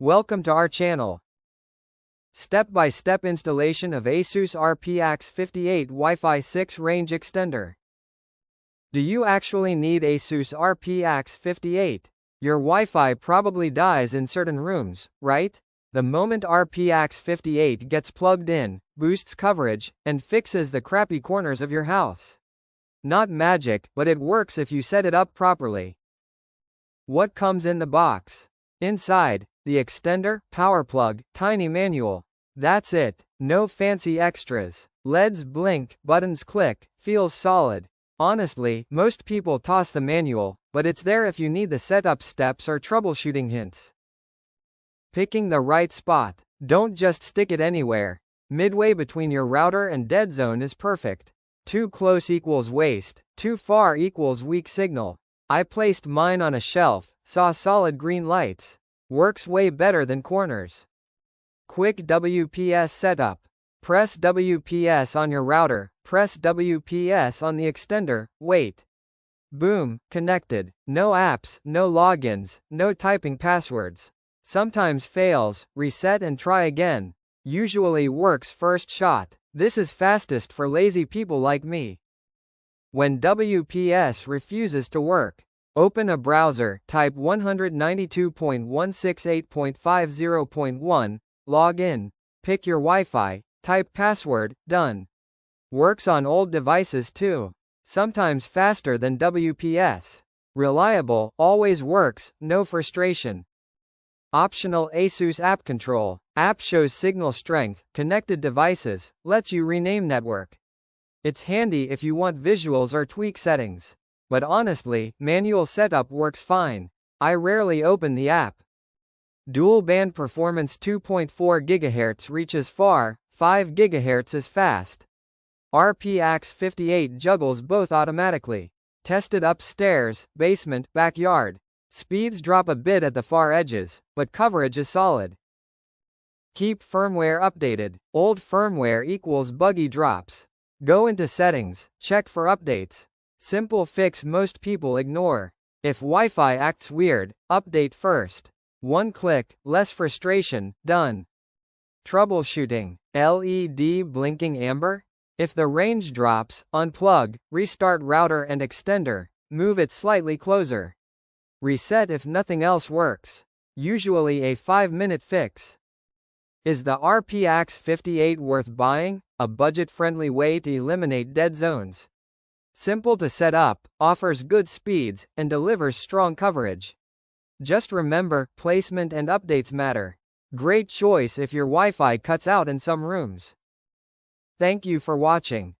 Welcome to our channel. Step-by-step installation of Asus RP-AX58 Wi-Fi 6 range extender. Do you actually need Asus RP-AX58? Your Wi-Fi probably dies in certain rooms, right? The moment RP-AX58 gets plugged in, boosts coverage, and fixes the crappy corners of your house. Not magic, but it works if you set it up properly. What comes in the box? Inside, the extender, power plug, tiny manual. That's it. No fancy extras. LEDs blink, buttons click, feels solid. Honestly, most people toss the manual, but it's there if you need the setup steps or troubleshooting hints. Picking the right spot. Don't just stick it anywhere. Midway between your router and dead zone is perfect. Too close equals waste, too far equals weak signal. I placed mine on a shelf, saw solid green lights. Works way better than corners. Quick WPS setup. Press WPS on your router, press WPS on the extender, wait. Boom, connected. No apps, no logins, no typing passwords. Sometimes fails, reset and try again. Usually works first shot. This is fastest for lazy people like me. When WPS refuses to work, open a browser, type 192.168.50.1, log in, pick your Wi-Fi, type password, done. Works on old devices too. Sometimes faster than WPS. Reliable, always works, no frustration. Optional Asus app control. App shows signal strength, connected devices, lets you rename network. It's handy if you want visuals or tweak settings. But honestly, manual setup works fine. I rarely open the app. Dual band performance 2.4 GHz reaches far, 5 GHz is fast. RP-AX58 juggles both automatically. Tested upstairs, basement, backyard. Speeds drop a bit at the far edges, but coverage is solid. Keep firmware updated. Old firmware equals buggy drops. Go into settings, check for updates. Simple fix most people ignore. If Wi-Fi acts weird, update first. One click, less frustration, done. Troubleshooting. LED blinking amber? If the range drops, unplug, restart router and extender, move it slightly closer. Reset if nothing else works. Usually a 5-minute fix. Is the RP-AX58 worth buying? A budget-friendly way to eliminate dead zones. Simple to set up, offers good speeds, and delivers strong coverage. Just remember, placement and updates matter. Great choice if your Wi-Fi cuts out in some rooms. Thank you for watching.